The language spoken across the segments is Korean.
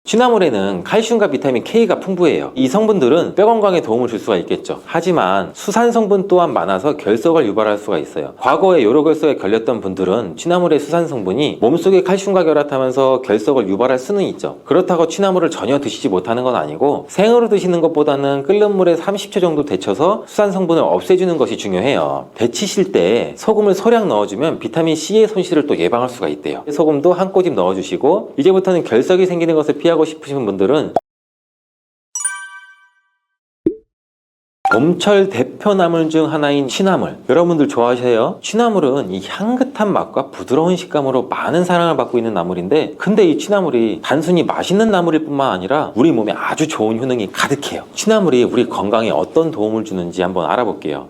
취나물에는 칼슘과 비타민 K가 풍부해요. 이 성분들은 뼈 건강에 도움을 줄 수가 있겠죠. 하지만 수산 성분 또한 많아서 결석을 유발할 수가 있어요. 과거에 요로결석에 걸렸던 분들은 취나물의 수산 성분이 몸속에 칼슘과 결합하면서 결석을 유발할 수는 있죠. 그렇다고 취나물을 전혀 드시지 못하는 건 아니고 생으로 드시는 것보다는 끓는 물에 30초 정도 데쳐서 수산 성분을 없애주는 것이 중요해요. 데치실 때 소금을 소량 넣어주면 비타민 C의 손실을 또 예방할 수가 있대요. 소금도 한 꼬집 넣어주시고, 이제부터는 결석이 생기는 것을 피하고 싶으신 분들은 봄철 대표 나물 중 하나인 취나물, 여러분들 좋아하세요? 취나물은 이 향긋한 맛과 부드러운 식감으로 많은 사랑을 받고 있는 나물인데, 근데 이 취나물이 단순히 맛있는 나물일 뿐만 아니라 우리 몸에 아주 좋은 효능이 가득해요. 취나물이 우리 건강에 어떤 도움을 주는지 한번 알아볼게요.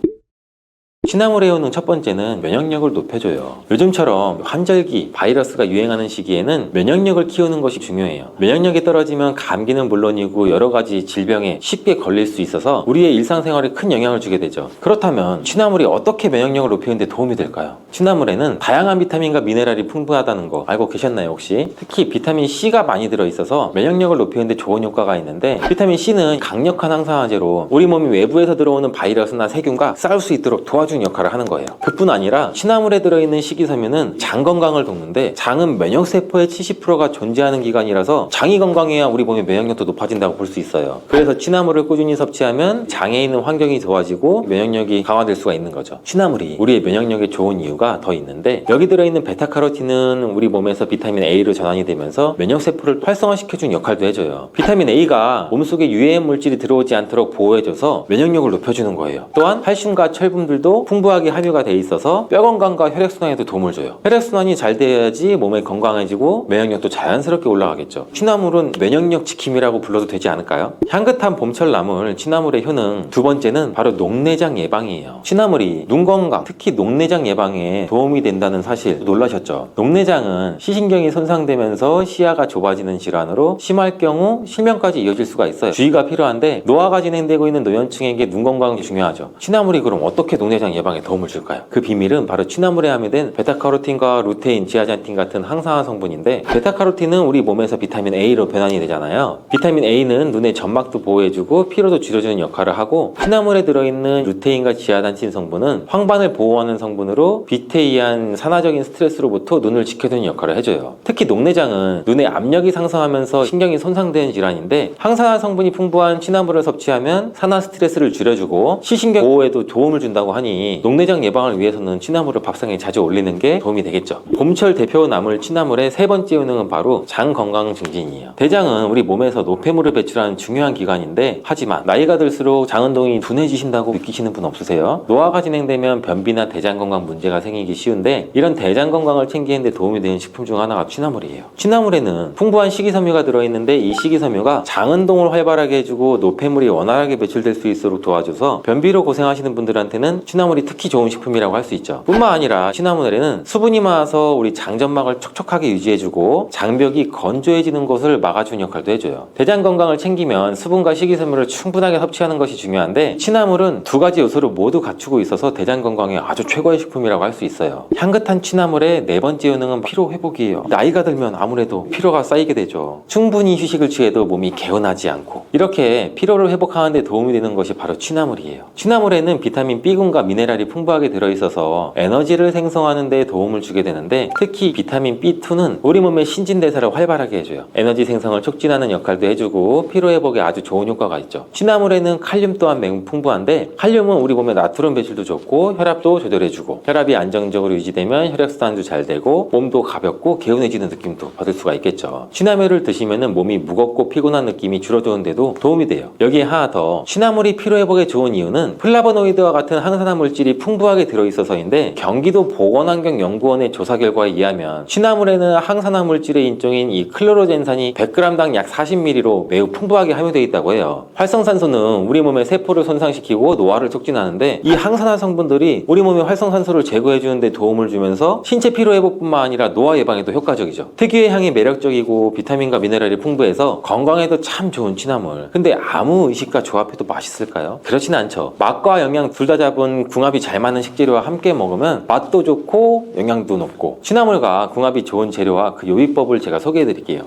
취나물의 효능 첫 번째는 면역력을 높여줘요. 요즘처럼 환절기, 바이러스가 유행하는 시기에는 면역력을 키우는 것이 중요해요. 면역력이 떨어지면 감기는 물론이고 여러 가지 질병에 쉽게 걸릴 수 있어서 우리의 일상생활에 큰 영향을 주게 되죠. 그렇다면 취나물이 어떻게 면역력을 높이는 데 도움이 될까요? 취나물에는 다양한 비타민과 미네랄이 풍부하다는 거 알고 계셨나요 혹시? 특히 비타민 C가 많이 들어있어서 면역력을 높이는 데 좋은 효과가 있는데, 비타민 C는 강력한 항산화제로 우리 몸이 외부에서 들어오는 바이러스나 세균과 싸울 수 있도록 도와주는 역할을 하는 거예요. 그뿐 아니라 취나물에 들어있는 식이섬유는 장 건강을 돕는데, 장은 면역세포의 70%가 존재하는 기관이라서 장이 건강해야 우리 몸의 면역력도 높아진다고 볼 수 있어요. 그래서 취나물을 꾸준히 섭취하면 장에 있는 환경이 좋아지고 면역력이 강화될 수가 있는 거죠. 취나물이 우리의 면역력에 좋은 이유가 더 있는데, 여기 들어있는 베타카로틴은 우리 몸에서 비타민 A로 전환이 되면서 면역세포를 활성화시켜주는 역할도 해줘요. 비타민 A가 몸속에 유해한 물질이 들어오지 않도록 보호해줘서 면역력을 높여주는 거예요. 또한 칼슘과 철분들도 풍부하게 함유가 돼 있어서 뼈 건강과 혈액순환에도 도움을 줘요. 혈액순환이 잘 돼야지 몸이 건강해지고 면역력도 자연스럽게 올라가겠죠. 취나물은 면역력 지킴이라고 불러도 되지 않을까요? 향긋한 봄철 나물 취나물의 효능 두 번째는 바로 녹내장 예방이에요. 취나물이 눈 건강, 특히 녹내장 예방에 도움이 된다는 사실 놀라셨죠? 녹내장은 시신경이 손상되면서 시야가 좁아지는 질환으로 심할 경우 실명까지 이어질 수가 있어요. 주의가 필요한데, 노화가 진행되고 있는 노년층에게 눈 건강이 중요하죠. 취나물이 그럼 어떻게 녹내장 예방에 도움을 줄까요? 그 비밀은 바로 취나물에 함유된 베타카로틴과 루테인, 지아잔틴 같은 항산화 성분인데, 베타카로틴은 우리 몸에서 비타민 A로 변환이 되잖아요. 비타민 A는 눈의 점막도 보호해주고 피로도 줄여주는 역할을 하고, 취나물에 들어있는 루테인과 지아잔틴 성분은 황반을 보호하는 성분으로 빛에 의한 산화적인 스트레스로부터 눈을 지켜주는 역할을 해줘요. 특히 녹내장은 눈의 압력이 상승하면서 신경이 손상되는 질환인데, 항산화 성분이 풍부한 취나물을 섭취하면 산화 스트레스를 줄여주고 시신경 보호에도 도움을 준다고 하니, 녹내장 예방을 위해서는 취나물을 밥상에 자주 올리는 게 도움이 되겠죠. 봄철 대표 나물 취나물의 세 번째 효능은 바로 장 건강 증진이에요. 대장은 우리 몸에서 노폐물을 배출하는 중요한 기관인데, 하지만 나이가 들수록 장 운동이 둔해지신다고 느끼시는 분 없으세요? 노화가 진행되면 변비나 대장 건강 문제가 생기기 쉬운데, 이런 대장 건강을 챙기는 데 도움이 되는 식품 중 하나가 취나물이에요. 취나물에는 풍부한 식이섬유가 들어있는데, 이 식이섬유가 장 운동을 활발하게 해주고 노폐물이 원활하게 배출될 수 있도록 도와줘서 변비로 고생하시는 분들한테는 취나물이 특히 좋은 식품이라고 할 수 있죠. 뿐만 아니라 취나물에는 수분이 많아서 우리 장점막을 촉촉하게 유지해주고 장벽이 건조해지는 것을 막아주는 역할도 해줘요. 대장 건강을 챙기면 수분과 식이섬유를 충분하게 섭취하는 것이 중요한데, 취나물은 두 가지 요소를 모두 갖추고 있어서 대장 건강에 아주 최고의 식품이라고 할 수 있어요. 향긋한 취나물의 네 번째 효능은 피로 회복이에요. 나이가 들면 아무래도 피로가 쌓이게 되죠. 충분히 휴식을 취해도 몸이 개운하지 않고, 이렇게 피로를 회복하는 데 도움이 되는 것이 바로 취나물이에요. 취나물에는 비타민 B군과 미네랄이 풍부하게 들어있어서 에너지를 생성하는 데 도움을 주게 되는데, 특히 비타민 B2는 우리 몸의 신진대사를 활발하게 해줘요. 에너지 생성을 촉진하는 역할도 해주고 피로회복에 아주 좋은 효과가 있죠. 취나물에는 칼륨 또한 매우 풍부한데, 칼륨은 우리 몸의 나트륨 배출도 좋고 혈압도 조절해주고, 혈압이 안정적으로 유지되면 혈액순환도 잘 되고 몸도 가볍고 개운해지는 느낌도 받을 수가 있겠죠. 취나물을 드시면 몸이 무겁고 피곤한 느낌이 줄어드는데도 도움이 돼요. 여기에 하나 더, 취나물이 피로회복에 좋은 이유는 플라보노이드와 같은 항산화 물질이 풍부하게 들어있어서인데, 경기도 보건환경연구원의 조사 결과에 의하면 취나물에는 항산화 물질의 인종인 이 클로로젠산이 100g당 약 40mg로 매우 풍부하게 함유되어 있다고 해요. 활성산소는 우리 몸의 세포를 손상시키고 노화를 촉진하는데, 이 항산화 성분들이 우리 몸의 활성산소를 제거해주는 데 도움을 주면서 신체 피로회복뿐만 아니라 노화 예방에도 효과적이죠. 특유의 향이 매력적이고 비타민과 미네랄이 풍부해서 건강에도 참 좋은 취나물. 근데 아무 의식과 조합해도 맛있을까요? 그렇진 않죠. 맛과 영양 둘 다 잡은 궁합이 잘 맞는 식재료와 함께 먹으면 맛도 좋고 영양도 높고, 취나물과 궁합이 좋은 재료와 그 요리법을 제가 소개해 드릴게요.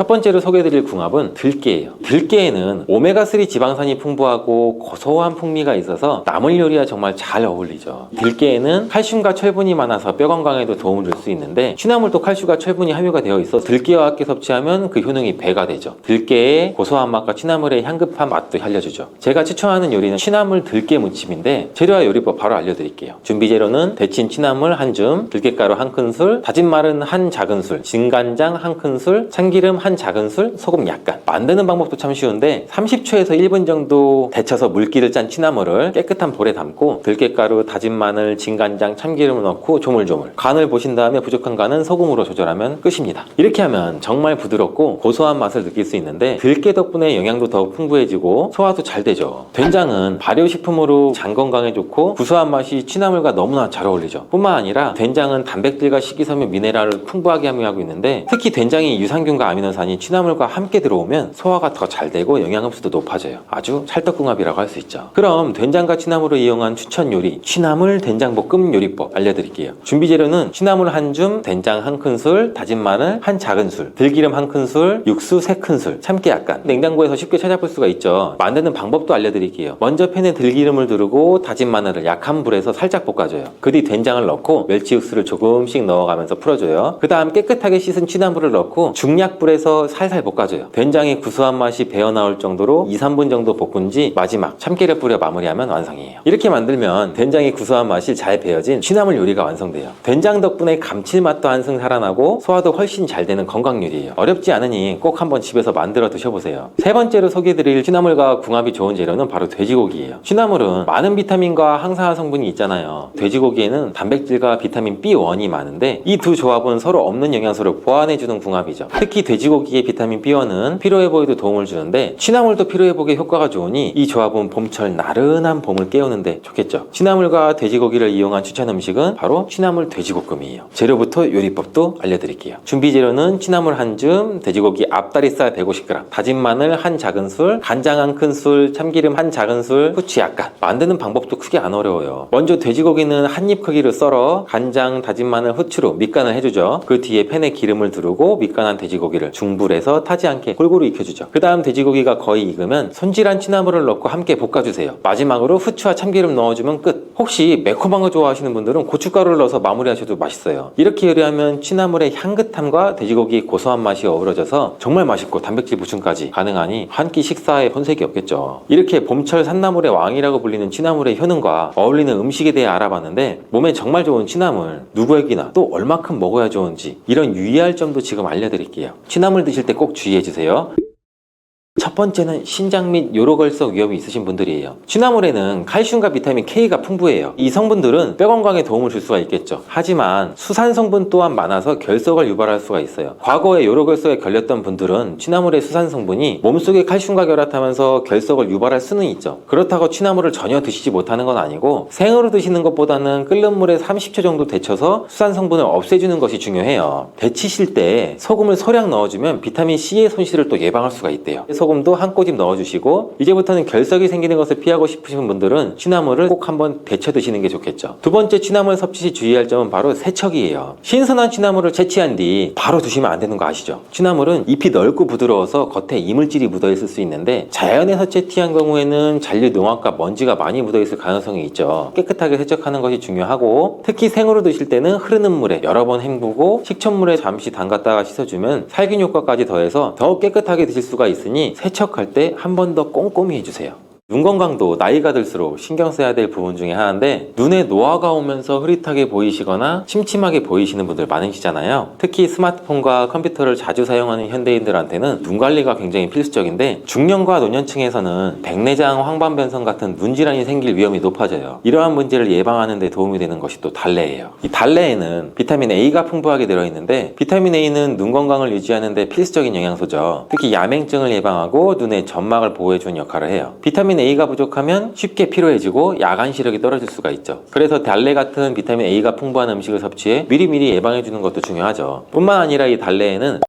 첫 번째로 소개해드릴 궁합은 들깨예요. 들깨에는 오메가3 지방산이 풍부하고 고소한 풍미가 있어서 나물 요리와 정말 잘 어울리죠. 들깨에는 칼슘과 철분이 많아서 뼈 건강에도 도움을 줄 수 있는데 취나물도 칼슘과 철분이 함유가 되어 있어 들깨와 함께 섭취하면 그 효능이 배가 되죠. 들깨의 고소한 맛과 취나물의 향긋한 맛도 알려주죠. 제가 추천하는 요리는 취나물 들깨 무침인데 재료와 요리법 바로 알려드릴게요. 준비 재료는 데친 취나물 한 줌, 들깨가루 한 큰술, 다진 마른 한 작은술, 진간장 한 큰술, 참기름 한 작은술, 소금 약간. 만드는 방법도 참 쉬운데 30초에서 1분 정도 데쳐서 물기를 짠 취나물을 깨끗한 볼에 담고 들깨가루, 다진 마늘, 진간장, 참기름을 넣고 조물조물 간을 보신 다음에 부족한 간은 소금으로 조절하면 끝입니다. 이렇게 하면 정말 부드럽고 고소한 맛을 느낄 수 있는데 들깨 덕분에 영양도 더욱 풍부해지고 소화도 잘 되죠. 된장은 발효식품으로 장 건강에 좋고 구수한 맛이 취나물과 너무나 잘 어울리죠. 뿐만 아니라 된장은 단백질과 식이섬유, 미네랄을 풍부하게 함유하고 있는데 특히 된장이 유산균과 아미노산이 취나물과 함께 들어오면 소화가 더 잘 되고 영양 흡수도 높아져요. 아주 찰떡궁합이라고 할 수 있죠. 그럼 된장과 취나물을 이용한 추천 요리 취나물 된장볶음 요리법 알려드릴게요. 준비 재료는 취나물 한 줌, 된장 한 큰술, 다진 마늘 한 작은술, 들기름 한 큰술, 육수 3큰술, 참깨 약간. 냉장고에서 쉽게 찾아볼 수가 있죠. 만드는 방법도 알려드릴게요. 먼저 팬에 들기름을 두르고 다진 마늘을 약한 불에서 살짝 볶아줘요. 그 뒤 된장을 넣고 멸치 육수를 조금씩 넣어가면서 풀어줘요. 그 다음 깨끗하게 씻은 취나물을 넣고 중약불에서 살살 볶아줘요. 된장의 구수한 맛이 배어나올 정도로 2-3분 정도 볶은 뒤 마지막 참깨를 뿌려 마무리하면 완성이에요. 이렇게 만들면 된장의 구수한 맛이 잘 배어진 취나물 요리가 완성돼요. 된장 덕분에 감칠맛도 한층 살아나고 소화도 훨씬 잘 되는 건강 요리예요. 어렵지 않으니 꼭 한번 집에서 만들어 드셔보세요. 세 번째로 소개해드릴 취나물과 궁합이 좋은 재료는 바로 돼지고기예요. 취나물은 많은 비타민과 항산화 성분이 있잖아요. 돼지고기에는 단백질과 비타민 B1이 많은데 이 두 조합은 서로 없는 영양소를 보완해주는 궁합이죠. 특히 돼지고기의 비타민 B1은 피로회복에도 도움을 주는데 취나물도 피로회복에 효과가 좋으니 이 조합은 봄철 나른한 봄을 깨우는데 좋겠죠. 취나물과 돼지고기를 이용한 추천 음식은 바로 취나물 돼지볶음이에요. 재료부터 요리법도 알려드릴게요. 준비 재료는 취나물 한 줌, 돼지고기 앞다리살 150g, 다진 마늘 한 작은술, 간장 한 큰술, 참기름 한 작은술, 후추 약간. 만드는 방법도 크게 안 어려워요. 먼저 돼지고기는 한 입 크기로 썰어 간장, 다진 마늘, 후추로 밑간을 해주죠. 그 뒤에 팬에 기름을 두르고 밑간한 돼지고기를 중불에서 타지 않게 골고루 익혀주죠. 그 다음 돼지고기가 거의 익으면 손질한 취나물을 넣고 함께 볶아주세요. 마지막으로 후추와 참기름 넣어주면 끝. 혹시 매콤한 거 좋아하시는 분들은 고춧가루를 넣어서 마무리하셔도 맛있어요. 이렇게 요리하면 취나물의 향긋함과 돼지고기의 고소한 맛이 어우러져서 정말 맛있고 단백질 보충까지 가능하니 한 끼 식사에 손색이 없겠죠. 이렇게 봄철 산나물의 왕이라고 불리는 취나물의 효능과 어울리는 음식에 대해 알아봤는데 몸에 정말 좋은 취나물 누구에게나 또 얼마큼 먹어야 좋은지 이런 유의할 점도 지금 알려드릴게요. 취나물 드실 때 꼭 주의해주세요. 첫 번째는 신장 및 요로결석 위험이 있으신 분들이에요. 취나물에는 칼슘과 비타민 K가 풍부해요. 이 성분들은 뼈 건강에 도움을 줄 수가 있겠죠. 하지만 수산 성분 또한 많아서 결석을 유발할 수가 있어요. 과거에 요로결석에 걸렸던 분들은 취나물의 수산 성분이 몸속에 칼슘과 결합하면서 결석을 유발할 수는 있죠. 그렇다고 취나물을 전혀 드시지 못하는 건 아니고 생으로 드시는 것보다는 끓는 물에 30초 정도 데쳐서 수산 성분을 없애주는 것이 중요해요. 데치실 때 소금을 소량 넣어주면 비타민 C의 손실을 또 예방할 수가 있대요. 소금도 한 꼬집 넣어주시고 이제부터는 결석이 생기는 것을 피하고 싶으신 분들은 취나물을 꼭 한번 데쳐 드시는 게 좋겠죠. 두 번째 취나물 섭취 시 주의할 점은 바로 세척이에요. 신선한 취나물을 채취한 뒤 바로 두시면 안 되는 거 아시죠? 취나물은 잎이 넓고 부드러워서 겉에 이물질이 묻어있을 수 있는데 자연에서 채취한 경우에는 잔류 농약과 먼지가 많이 묻어있을 가능성이 있죠. 깨끗하게 세척하는 것이 중요하고 특히 생으로 드실 때는 흐르는 물에 여러 번 헹구고 식초물에 잠시 담갔다가 씻어주면 살균 효과까지 더해서 더욱 깨끗하게 드실 수가 있으니 세척할 때 한 번 더 꼼꼼히 해주세요. 눈 건강도 나이가 들수록 신경 써야 될 부분 중에 하나인데 눈에 노화가 오면서 흐릿하게 보이시거나 침침하게 보이시는 분들 많으시잖아요. 특히 스마트폰과 컴퓨터를 자주 사용하는 현대인들한테는 눈 관리가 굉장히 필수적인데 중년과 노년층에서는 백내장, 황반변성 같은 눈 질환이 생길 위험이 높아져요. 이러한 문제를 예방하는 데 도움이 되는 것이 또 달래예요. 이 달래에는 비타민 A가 풍부하게 들어있는데 비타민 A는 눈 건강을 유지하는 데 필수적인 영양소죠. 특히 야맹증을 예방하고 눈의 점막을 보호해주는 역할을 해요. 비타민 A가 부족하면 쉽게 피로해지고 야간 시력이 떨어질 수가 있죠. 그래서 달래 같은 비타민 A가 풍부한 음식을 섭취해 미리미리 예방해주는 것도 중요하죠. 뿐만 아니라 이 달래에는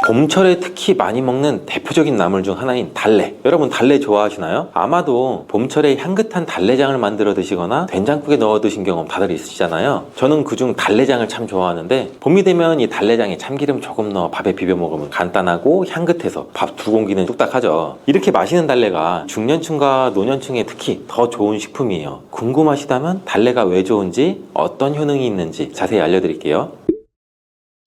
봄철에 특히 많이 먹는 대표적인 나물 중 하나인 달래. 여러분 달래 좋아하시나요? 아마도 봄철에 향긋한 달래장을 만들어 드시거나 된장국에 넣어 드신 경험 다들 있으시잖아요. 저는 그중 달래장을 참 좋아하는데 봄이 되면 이 달래장에 참기름 조금 넣어 밥에 비벼 먹으면 간단하고 향긋해서 밥 2공기는 뚝딱하죠. 이렇게 맛있는 달래가 중년층과 노년층에 특히 더 좋은 식품이에요. 궁금하시다면 달래가 왜 좋은지 어떤 효능이 있는지 자세히 알려드릴게요.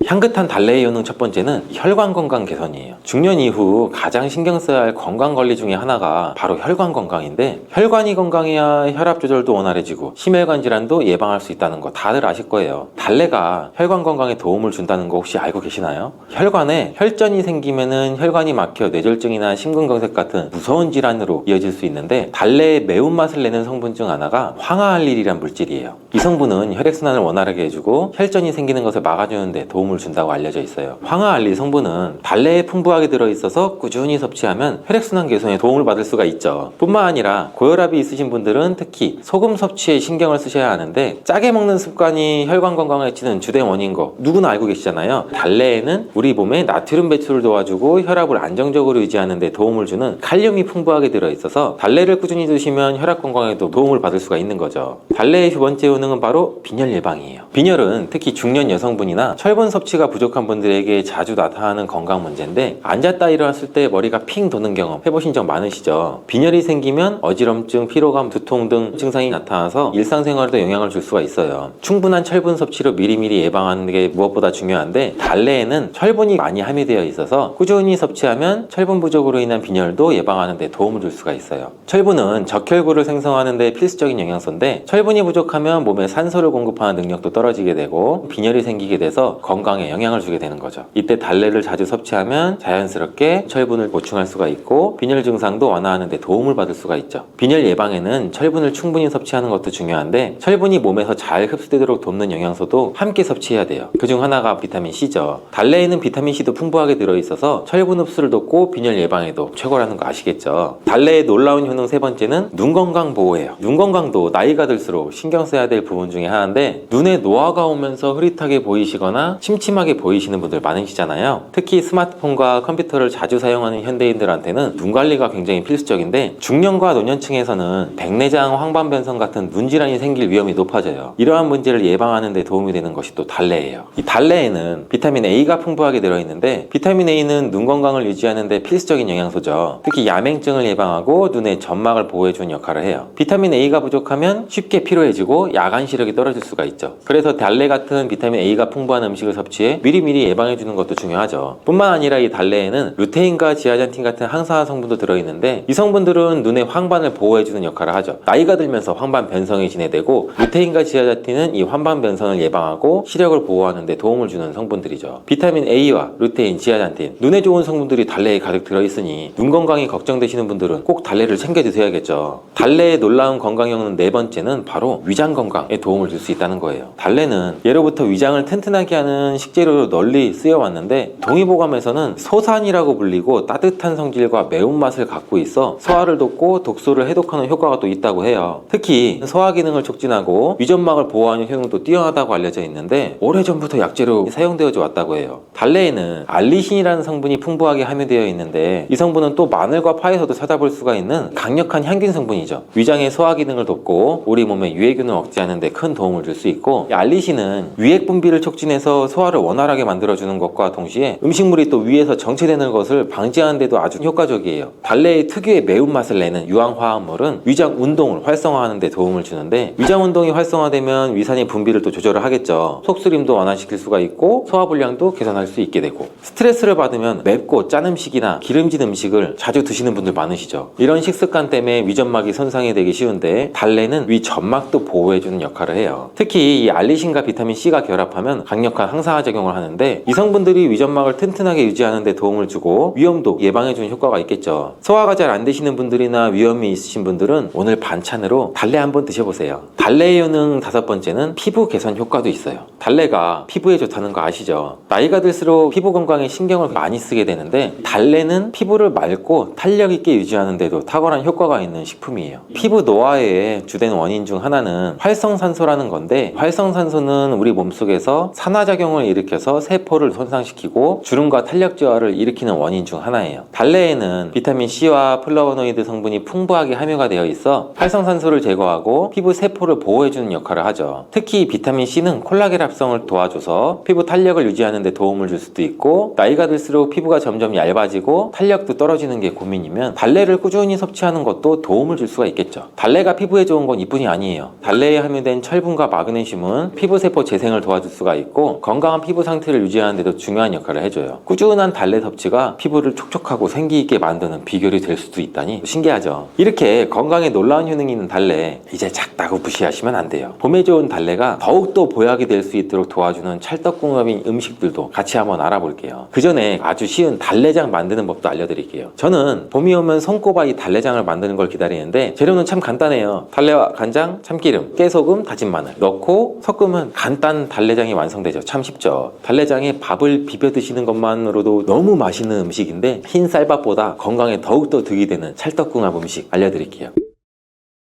향긋한 달래의 효능 첫 번째는 혈관 건강 개선이에요. 중년 이후 가장 신경 써야 할 건강 관리 중에 하나가 바로 혈관 건강인데, 혈관이 건강해야 혈압 조절도 원활해지고 심혈관 질환도 예방할 수 있다는 거 다들 아실 거예요. 달래가 혈관 건강에 도움을 준다는 거 혹시 알고 계시나요? 혈관에 혈전이 생기면은 혈관이 막혀 뇌졸중이나 심근경색 같은 무서운 질환으로 이어질 수 있는데, 달래의 매운맛을 내는 성분 중 하나가 황화알릴이란 물질이에요. 이 성분은 혈액순환을 원활하게 해주고 혈전이 생기는 것을 막아주는 데 도움을 준다고 알려져 있어요. 황화알릴 성분은 달래에 풍부하게 들어있어서 꾸준히 섭취하면 혈액순환 개선에 도움을 받을 수가 있죠. 뿐만 아니라 고혈압이 있으신 분들은 특히 소금 섭취에 신경을 쓰셔야 하는데, 짜게 먹는 습관이 혈관 건강을 해치는 주된 원인인 거 누구나 알고 계시잖아요. 달래에는 우리 몸에 나트륨 배출을 도와주고 혈압을 안정적으로 유지하는 데 도움을 주는 칼륨이 풍부하게 들어있어서 달래를 꾸준히 드시면 혈압 건강에도 도움을 받을 수가 있는 거죠. 달래의 두 번째 효능은 바로 빈혈 예방이에요. 빈혈은 특히 중년 여성분이나 철분 섭취가 부족한 분들에게 자주 나타나는 건강 문제인데, 앉았다 일어났을 때 머리가 핑 도는 경험 해보신 적 많으시죠? 빈혈이 생기면 어지럼증, 피로감, 두통 등 증상이 나타나서 일상생활에도 영향을 줄 수가 있어요. 충분한 철분 섭취로 미리미리 예방하는 게 무엇보다 중요한데, 달래에는 철분이 많이 함유되어 있어서 꾸준히 섭취하면 철분 부족으로 인한 빈혈도 예방하는 데 도움을 줄 수가 있어요. 철분은 적혈구를 생성하는 데 필수적인 영양소인데, 철분이 부족하면 몸에 산소를 공급하는 능력도 떨어지게 되고 빈혈이 생기게 돼서 건강에 영향을 주게 되는 거죠. 이때 달래를 자주 섭취하면 자연스럽게 철분을 보충할 수가 있고 빈혈 증상도 완화하는 데 도움을 받을 수가 있죠. 빈혈 예방에는 철분을 충분히 섭취하는 것도 중요한데, 철분이 몸에서 잘 흡수되도록 돕는 영양소도 함께 섭취해야 돼요. 그중 하나가 비타민 C죠. 달래에는 비타민 C도 풍부하게 들어있어서 철분 흡수를 돕고 빈혈 예방에도 최고라는 거 아시겠죠? 달래의 놀라운 효능 세 번째는 눈 건강 보호예요. 눈 건강도 나이가 들수록 신경 써야 될 부분 중에 하나인데, 눈에 노화가 오면서 흐릿하게 보이시거나 침침하게 보이시는 분들 많으시잖아요. 특히 스마트폰과 컴퓨터를 자주 사용하는 현대인들한테는 눈 관리가 굉장히 필수적인데, 중년과 노년층에서는 백내장, 황반변성 같은 눈 질환이 생길 위험이 높아져요. 이러한 문제를 예방하는 데 도움이 되는 것이 또 달래예요. 이 달래에는 비타민 A가 풍부하게 들어있는데, 비타민 A는 눈 건강을 유지하는 데 필수적인 영양소죠. 특히 야맹증을 예방하고 눈의 점막을 보호해주는 역할을 해요. 비타민 A가 부족하면 쉽게 피로해지고 야간 시력이 떨어질 수가 있죠. 그래서 달래 같은 비타민 A가 풍부한 음식을 섭취해 미리미리 예방해주는 것도 중요하죠. 뿐만 아니라 이 달래에는 루테인과 지아잔틴 같은 항산화 성분도 들어있는데, 이 성분들은 눈의 황반을 보호해주는 역할을 하죠. 나이가 들면서 황반 변성이 진행되고, 루테인과 지아잔틴은 이 황반 변성을 예방하고 시력을 보호하는 데 도움을 주는 성분들이죠. 비타민 A와 루테인, 지아잔틴, 눈에 좋은 성분들이 달래에 가득 들어있으니 눈 건강이 걱정되시는 분들은 꼭 달래를 챙겨 드셔야겠죠. 달래의 놀라운 건강 효능 네 번째는 바로 위장 건강에 도움을 줄 수 있다는 거예요. 달래는 예로부터 위장을 튼튼하게 하는 식재료로 널리 쓰여왔는데, 동의보감에서는 소산이라고 불리고 따뜻한 성질과 매운맛을 갖고 있어 소화를 돕고 독소를 해독하는 효과가 또 있다고 해요. 특히 소화 기능을 촉진하고 위점막을 보호하는 효능도 뛰어나다고 알려져 있는데, 오래전부터 약재로 사용되어져 왔다고 해요. 달래에는 알리신이라는 성분이 풍부하게 함유되어 있는데, 이 성분은 또 마늘과 파에서도 찾아볼 수가 있는 강력한 향균 성분이죠. 위장의 소화 기능을 돕고 우리 몸의 유해균을 억제하는 데 큰 도움을 줄 수 있고, 이 알리신은 위액 분비를 촉진해서 소화를 원활하게 만들어주는 것과 동시에 음식물이 또 위에서 정체되는 것을 방지하는 데도 아주 효과적이에요. 달래의 특유의 매운맛을 내는 유황화합물은 위장 운동을 활성화하는 데 도움을 주는데, 위장 운동이 활성화되면 위산의 분비를 또 조절을 하겠죠. 속쓰림도 완화시킬 수가 있고 소화불량도 개선할 수 있게 되고, 스트레스를 받으면 맵고 짠 음식이나 기름진 음식을 자주 드시는 분들 많으시죠. 이런 식습관 때문에 위점막이 손상이 되기 쉬운데, 달래는 위 점막도 보호해주는 역할을 해요. 특히 이 알리신과 비타민 C가 결합하면 강력한 항산화 작용을 하는데, 이 성분들이 위점막을 튼튼하게 유지하는 데 도움을 주고 위염도 예방해주는 효과가 있겠죠. 소화가 잘 안 되시는 분들이나 위염이 있으신 분들은 오늘 반찬으로 달래 한번 드셔보세요. 달래의 효능 다섯 번째는 피부 개선 효과도 있어요. 달래가 피부에 좋다는 거 아시죠? 나이가 들수록 피부 건강에 신경을 많이 쓰게 되는데, 달래는 피부를 맑고 탄력 있게 유지하는 데도 탁월한 효과가 있는 식품이에요. 피부 노화의 주된 원인 중 하나는 활성산소라는 건데, 활성산소는 우리 몸속에서 산화작용을 혈액순환을 일으켜서 세포를 손상시키고 주름과 탄력 저하를 일으키는 원인 중 하나예요. 달래에는 비타민 C와 플라보노이드 성분이 풍부하게 함유가 되어 있어 활성산소를 제거하고 피부 세포를 보호해주는 역할을 하죠. 특히 비타민 C는 콜라겐 합성을 도와줘서 피부 탄력을 유지하는 데 도움을 줄 수도 있고, 나이가 들수록 피부가 점점 얇아지고 탄력도 떨어지는 게 고민이면 달래를 꾸준히 섭취하는 것도 도움을 줄 수가 있겠죠. 달래가 피부에 좋은 건 이뿐이 아니에요. 달래에 함유된 철분과 마그네슘은 피부 세포 재생을 도와줄 수가 있고 건강한 피부 상태를 유지하는 데도 중요한 역할을 해줘요. 꾸준한 달래 섭취가 피부를 촉촉하고 생기 있게 만드는 비결이 될 수도 있다니 신기하죠. 이렇게 건강에 놀라운 효능이 있는 달래, 이제 작다고 무시하시면 안 돼요. 봄에 좋은 달래가 더욱더 보약이 될 수 있도록 도와주는 찰떡궁합인 음식들도 같이 한번 알아볼게요. 그 전에 아주 쉬운 달래장 만드는 법도 알려드릴게요. 저는 봄이 오면 손꼽아 이 달래장을 만드는 걸 기다리는데 재료는 참 간단해요. 달래와 간장, 참기름, 깨소금, 다진 마늘 넣고 섞으면 간단 달래장이 완성되죠. 참 쉽죠. 달래장에 밥을 비벼 드시는 것만으로도 너무 맛있는 음식인데 흰 쌀밥보다 건강에 더욱더 득이 되는 찰떡궁합 음식 알려드릴게요.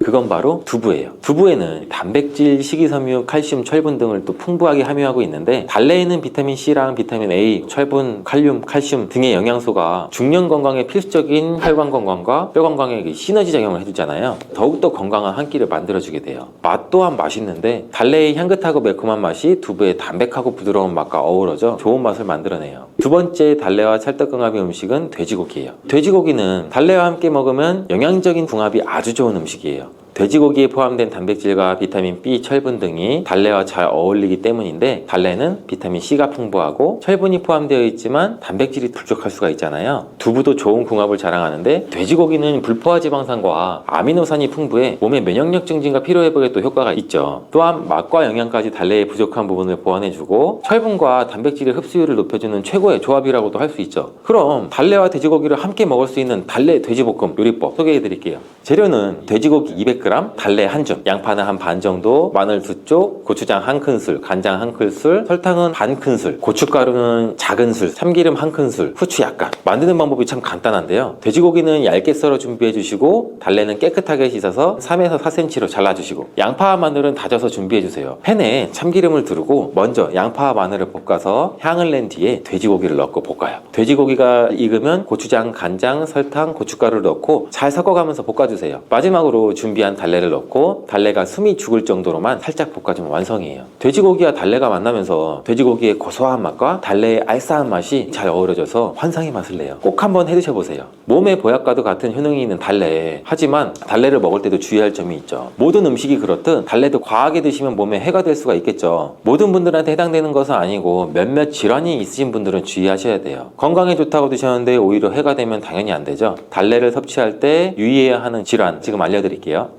그건 바로 두부예요. 두부에는 단백질, 식이섬유, 칼슘, 철분 등을 또 풍부하게 함유하고 있는데 달래에는 비타민 C랑 비타민 A, 철분, 칼륨, 칼슘 등의 영양소가 중년 건강에 필수적인 혈관 건강과 뼈 건강에 시너지 작용을 해주잖아요. 더욱더 건강한 한 끼를 만들어주게 돼요. 맛 또한 맛있는데 달래의 향긋하고 매콤한 맛이 두부의 담백하고 부드러운 맛과 어우러져 좋은 맛을 만들어내요. 두 번째 달래와 찰떡궁합의 음식은 돼지고기예요. 돼지고기는 달래와 함께 먹으면 영양적인 궁합이 아주 좋은 음식이에요. 돼지고기에 포함된 단백질과 비타민 B, 철분 등이 달래와 잘 어울리기 때문인데 달래는 비타민 C가 풍부하고 철분이 포함되어 있지만 단백질이 부족할 수가 있잖아요. 두부도 좋은 궁합을 자랑하는데 돼지고기는 불포화 지방산과 아미노산이 풍부해 몸의 면역력 증진과 피로회복에 또 효과가 있죠. 또한 맛과 영양까지 달래의 부족한 부분을 보완해주고 철분과 단백질의 흡수율을 높여주는 최고의 조합이라고도 할 수 있죠. 그럼 달래와 돼지고기를 함께 먹을 수 있는 달래 돼지볶음 요리법 소개해드릴게요. 재료는 돼지고기 200g, 달래 1줌, 양파는 한 반 정도, 마늘 2쪽, 고추장 1큰술, 간장 1큰술, 설탕은 반 큰술, 고춧가루는 작은 술, 참기름 1큰술, 후추 약간. 만드는 방법이 참 간단한데요. 돼지고기는 얇게 썰어 준비해 주시고 달래는 깨끗하게 씻어서 3에서 4cm로 잘라주시고 양파와 마늘은 다져서 준비해 주세요. 팬에 참기름을 두르고 먼저 양파와 마늘을 볶아서 향을 낸 뒤에 돼지고기를 넣고 볶아요. 돼지고기가 익으면 고추장, 간장, 설탕, 고춧가루를 넣고 잘 섞어가면서 볶아주세요. 마지막으로 준비한 달래를 넣고 달래가 숨이 죽을 정도로만 살짝 볶아주면 완성이에요. 돼지고기와 달래가 만나면서 돼지고기의 고소한 맛과 달래의 알싸한 맛이 잘 어우러져서 환상의 맛을 내요. 꼭 한번 해드셔보세요. 몸의 보약과도 같은 효능이 있는 달래, 하지만 달래를 먹을 때도 주의할 점이 있죠. 모든 음식이 그렇듯 달래도 과하게 드시면 몸에 해가 될 수가 있겠죠. 모든 분들한테 해당되는 것은 아니고 몇몇 질환이 있으신 분들은 주의하셔야 돼요. 건강에 좋다고 드셨는데 오히려 해가 되면 당연히 안 되죠. 달래를 섭취할 때 유의해야 하는 질환 지금 알려드릴게요.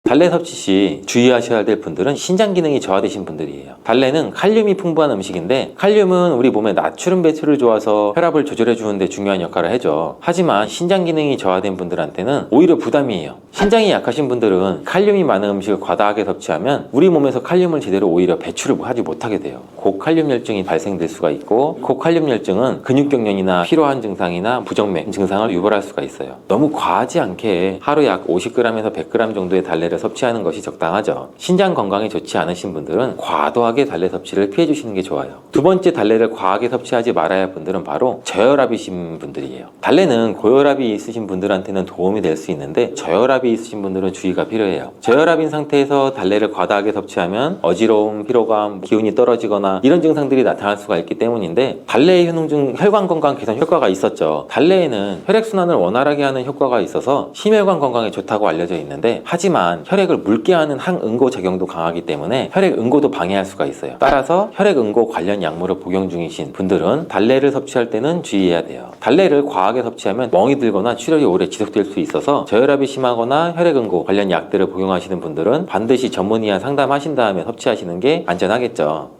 달래 섭취 시 주의하셔야 될 분들은 신장 기능이 저하되신 분들이에요. 달래는 칼륨이 풍부한 음식인데 칼륨은 우리 몸의 나트륨 배출을 좋아서 혈압을 조절해 주는데 중요한 역할을 하죠. 하지만 신장 기능이 저하된 분들한테는 오히려 부담이에요. 신장이 약하신 분들은 칼륨이 많은 음식을 과다하게 섭취하면 우리 몸에서 칼륨을 제대로 오히려 배출을 하지 못하게 돼요. 고칼륨열증이 발생될 수가 있고 고칼륨열증은 근육경련이나 피로한 증상이나 부정맥 증상을 유발할 수가 있어요. 너무 과하지 않게 하루 약 50g에서 100g 정도의 달래를 섭취하는 것이 적당하죠. 신장 건강에 좋지 않으신 분들은 과도하게 달래 섭취를 피해 주시는 게 좋아요. 두 번째 달래를 과하게 섭취하지 말아야 할 분들은 바로 저혈압이신 분들이에요. 달래는 고혈압이 있으신 분들한테는 도움이 될 수 있는데 저혈압이 있으신 분들은 주의가 필요해요. 저혈압인 상태에서 달래를 과다하게 섭취하면 어지러움, 피로감, 기운이 떨어지거나 이런 증상들이 나타날 수가 있기 때문인데 달래의 효능 중 혈관 건강 개선 효과가 있었죠. 달래에는 혈액순환을 원활하게 하는 효과가 있어서 심혈관 건강에 좋다고 알려져 있는데 하지만 혈액을 묽게 하는 항응고 작용도 강하기 때문에 혈액 응고도 방해할 수가 있어요. 따라서 혈액 응고 관련 약물을 복용 중이신 분들은 달래를 섭취할 때는 주의해야 돼요. 달래를 과하게 섭취하면 멍이 들거나 출혈이 오래 지속될 수 있어서 저혈압이 심하거나 혈액 응고 관련 약들을 복용하시는 분들은 반드시 전문의와 상담하신 다음에 섭취하시는 게 안전하겠죠.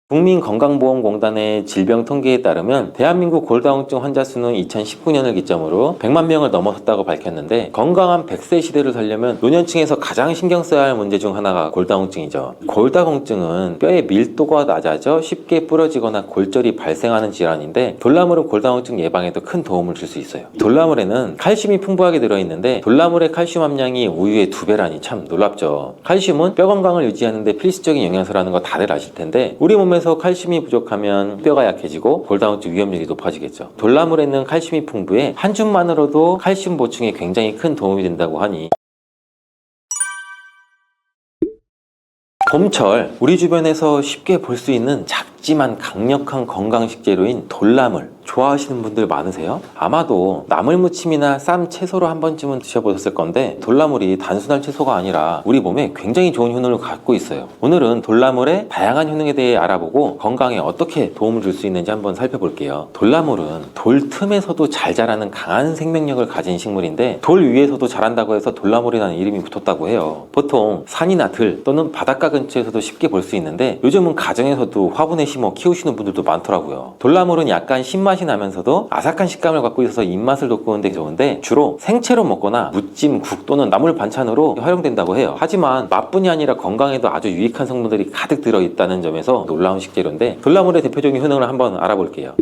국민건강보험공단의 질병 통계에 따르면 대한민국 골다공증 환자 수는 2019년을 기점으로 100만 명을 넘어섰다고 밝혔는데 건강한 100세 시대를 살려면 노년층에서 가장 신경 써야 할 문제 중 하나가 골다공증이죠. 골다공증은 뼈의 밀도가 낮아져 쉽게 부러지거나 골절이 발생하는 질환인데 돌나물은 골다공증 예방에도 큰 도움을 줄 수 있어요. 돌나물에는 칼슘이 풍부하게 들어있는데 돌나물의 칼슘 함량이 우유의 2배라니 참 놀랍죠. 칼슘은 뼈 건강을 유지하는 데 필수적인 영양소라는 거 다들 아실 텐데 우리 몸에서 몸에서 칼슘이 부족하면 뼈가 약해지고 골다공증 위험률이 높아지겠죠. 돌나물에는 칼슘이 풍부해 한 줌만으로도 칼슘 보충에 굉장히 큰 도움이 된다고 하니 봄철 우리 주변에서 쉽게 볼 수 있는 작지만 강력한 건강식 재료인 돌나물 좋아하시는 분들 많으세요? 아마도 나물무침이나 쌈 채소로 한 번쯤은 드셔보셨을 건데 돌나물이 단순한 채소가 아니라 우리 몸에 굉장히 좋은 효능을 갖고 있어요. 오늘은 돌나물의 다양한 효능에 대해 알아보고 건강에 어떻게 도움을 줄 수 있는지 한번 살펴볼게요. 돌나물은 돌 틈에서도 잘 자라는 강한 생명력을 가진 식물인데 돌 위에서도 자란다고 해서 돌나물이라는 이름이 붙었다고 해요. 보통 산이나 들 또는 바닷가 근처에서도 쉽게 볼 수 있는데 요즘은 가정에서도 화분에 심어 키우시는 분들도 많더라고요. 돌나물은 약간 신맛이 나면서도 아삭한 식감을 갖고 있어서 입맛을 돋구는데 좋은데 주로 생채로 먹거나 무찜, 국 또는 나물 반찬으로 활용된다고 해요. 하지만 맛뿐이 아니라 건강에도 아주 유익한 성분들이 가득 들어있다는 점에서 놀라운 식재료인데 돌나물의 대표적인 효능을 한번 알아볼게요.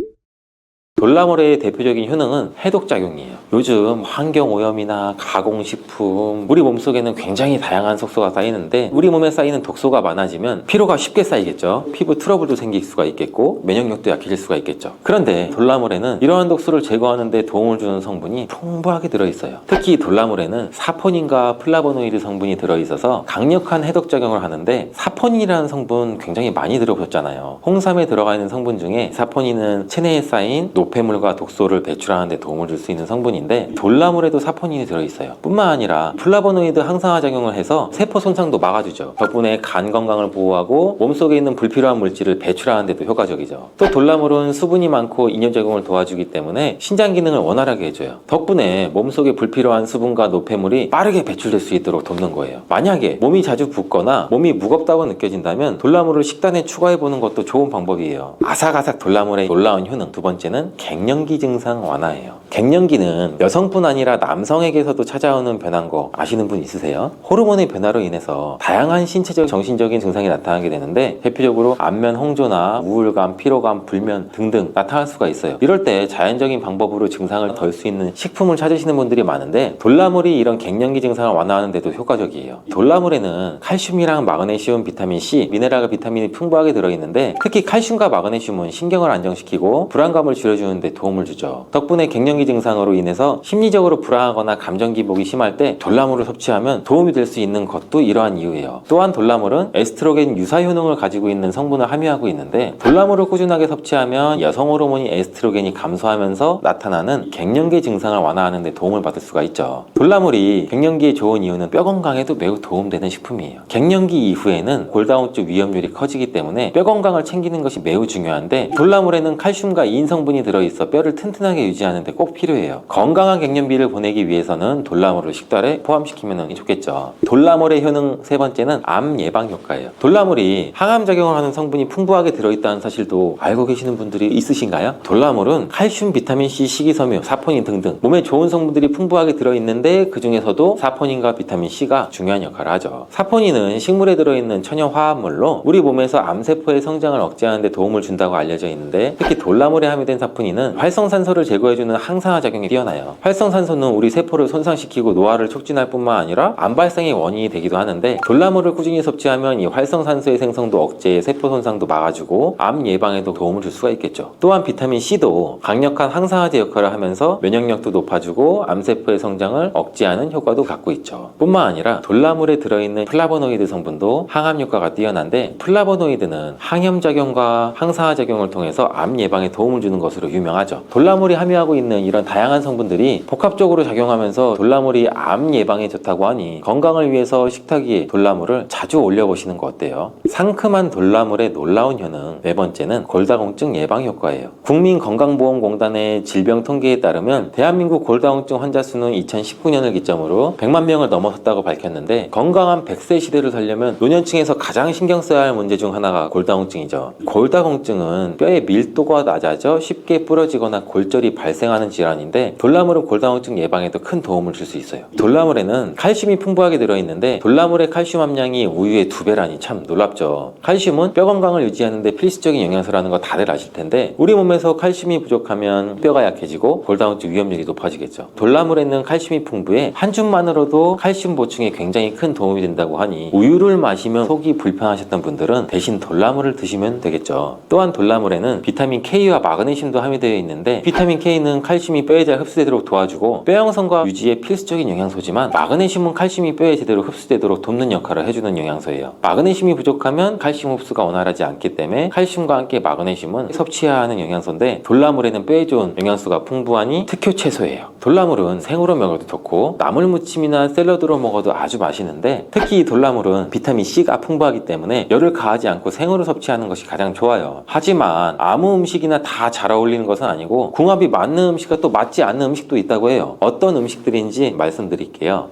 돌나물의 대표적인 효능은 해독작용이에요. 요즘 환경오염이나 가공식품, 우리 몸속에는 굉장히 다양한 독소가 쌓이는데 우리 몸에 쌓이는 독소가 많아지면 피로가 쉽게 쌓이겠죠. 피부 트러블도 생길 수가 있겠고 면역력도 약해질 수가 있겠죠. 그런데 돌나물에는 이러한 독소를 제거하는 데 도움을 주는 성분이 풍부하게 들어있어요. 특히 돌나물에는 사포닌과 플라보노이드 성분이 들어있어서 강력한 해독작용을 하는데 사포닌이라는 성분 굉장히 많이 들어보셨잖아요. 홍삼에 들어가 있는 성분 중에 사포닌은 체내에 쌓인 노폐물과 독소를 배출하는 데 도움을 줄 수 있는 성분인데 돌나물에도 사포닌이 들어있어요. 뿐만 아니라 플라보노이드 항산화 작용을 해서 세포 손상도 막아주죠. 덕분에 간 건강을 보호하고 몸속에 있는 불필요한 물질을 배출하는 데도 효과적이죠. 또 돌나물은 수분이 많고 이뇨작용을 도와주기 때문에 신장 기능을 원활하게 해줘요. 덕분에 몸속에 불필요한 수분과 노폐물이 빠르게 배출될 수 있도록 돕는 거예요. 만약에 몸이 자주 붓거나 몸이 무겁다고 느껴진다면 돌나물을 식단에 추가해보는 것도 좋은 방법이에요. 아삭아삭 돌나물의 놀라운 효능 두 번째는 갱년기 증상 완화예요. 갱년기는 여성뿐 아니라 남성에게서도 찾아오는 변화인 거 아시는 분 있으세요? 호르몬의 변화로 인해서 다양한 신체적, 정신적인 증상이 나타나게 되는데 대표적으로 안면 홍조나 우울감, 피로감, 불면 등등 나타날 수가 있어요. 이럴 때 자연적인 방법으로 증상을 덜 수 있는 식품을 찾으시는 분들이 많은데 돌나물이 이런 갱년기 증상을 완화하는 데도 효과적이에요. 돌나물에는 칼슘이랑 마그네슘, 비타민 C, 미네랄과 비타민이 풍부하게 들어있는데 특히 칼슘과 마그네슘은 신경을 안정시키고 불안감을 줄여주는 데 도움을 주죠. 덕분에 갱년기 증상으로 인해서 심리적으로 불안하거나 감정 기복이 심할 때 돌나물을 섭취하면 도움이 될 수 있는 것도 이러한 이유예요. 또한 돌나물은 에스트로겐 유사 효능을 가지고 있는 성분을 함유하고 있는데 돌나물을 꾸준하게 섭취하면 여성 호르몬인 에스트로겐이 감소하면서 나타나는 갱년기 증상을 완화하는 데 도움을 받을 수가 있죠. 돌나물이 갱년기에 좋은 이유는 뼈 건강에도 매우 도움되는 식품이에요. 갱년기 이후에는 골다공증 위험률이 커지기 때문에 뼈 건강을 챙기는 것이 매우 중요한데 돌나물에는 칼슘과 인 성분이 들어있어 뼈를 튼튼하게 유지하는 데 꼭 필요해요. 건강한 갱년기를 보내기 위해서는 돌나물을 식단에 포함시키면 좋겠죠. 돌나물의 효능 세 번째는 암 예방 효과예요. 돌나물이 항암 작용을 하는 성분이 풍부하게 들어있다는 사실도 알고 계시는 분들이 있으신가요? 돌나물은 칼슘, 비타민 C, 식이섬유, 사포닌 등등 몸에 좋은 성분들이 풍부하게 들어있는데 그 중에서도 사포닌과 비타민 C가 중요한 역할을 하죠. 사포닌은 식물에 들어있는 천연 화합물로 우리 몸에서 암세포의 성장을 억제하는 데 도움을 준다고 알려져 있는데 특히 돌나물에 함유된 사포닌은 활성산소를 제거해주는 항산화 작용이 뛰어나요. 활성산소는 우리 세포를 손상시키고 노화를 촉진할 뿐만 아니라 암 발생의 원인이 되기도 하는데 돌나물을 꾸준히 섭취하면 이 활성산소의 생성도 억제해 세포 손상도 막아주고 암 예방에도 도움을 줄 수가 있겠죠. 또한 비타민 C도 강력한 항산화제 역할을 하면서 면역력도 높아주고 암세포의 성장을 억제하는 효과도 갖고 있죠. 뿐만 아니라 돌나물에 들어있는 플라보노이드 성분도 항암 효과가 뛰어난데 플라보노이드는 항염작용과 항산화 작용을 통해서 암 예방에 도움을 주는 것으로 유명하죠. 돌나물이 함유하고 있는 이런 다양한 성분들이 복합적으로 작용하면서 돌나물이 암 예방에 좋다고 하니 건강을 위해서 식탁 위에 돌나물을 자주 올려보시는 거 어때요? 상큼한 돌나물의 놀라운 효능 네 번째는 골다공증 예방 효과예요. 국민건강보험공단의 질병 통계에 따르면 대한민국 골다공증 환자 수는 2019년을 기점으로 100만 명을 넘어섰다고 밝혔는데 건강한 100세 시대를 살려면 노년층에서 가장 신경 써야 할 문제 중 하나가 골다공증이죠. 골다공증은 뼈의 밀도가 낮아져 쉽게 쉽게 부러지거나 골절이 발생하는 질환인데 돌나물은 골다공증 예방에도 큰 도움을 줄 수 있어요. 돌나물에는 칼슘이 풍부하게 들어있는데 돌나물의 칼슘 함량이 우유의 2배라니 참 놀랍죠. 칼슘은 뼈 건강을 유지하는 데 필수적인 영양소라는 거 다들 아실 텐데 우리 몸에서 칼슘이 부족하면 뼈가 약해지고 골다공증 위험률이 높아지겠죠. 돌나물에는 칼슘이 풍부해 한 줌만으로도 칼슘 보충에 굉장히 큰 도움이 된다고 하니 우유를 마시면 속이 불편하셨던 분들은 대신 돌나물을 드시면 되겠죠. 또한 돌나물에는 비타민 K와 마그네슘도 함유되어 있는데 비타민 K는 칼슘이 뼈에 잘 흡수되도록 도와주고 뼈 형성과 유지에 필수적인 영양소지만 마그네슘은 칼슘이 뼈에 제대로 흡수되도록 돕는 역할을 해주는 영양소예요. 마그네슘이 부족하면 칼슘 흡수가 원활하지 않기 때문에 칼슘과 함께 마그네슘은 섭취해야 하는 영양소인데 돌나물에는 뼈에 좋은 영양소가 풍부하니 특효 채소예요. 돌나물은 생으로 먹어도 좋고 나물 무침이나 샐러드로 먹어도 아주 맛있는데 특히 이 돌나물은 비타민 C가 풍부하기 때문에 열을 가하지 않고 생으로 섭취하는 것이 가장 좋아요. 하지만 아무 음식이나 다 잘 어울리는 것은 아니고 궁합이 맞는 음식과 또 맞지 않는 음식도 있다고 해요. 어떤 음식들인지 말씀드릴게요.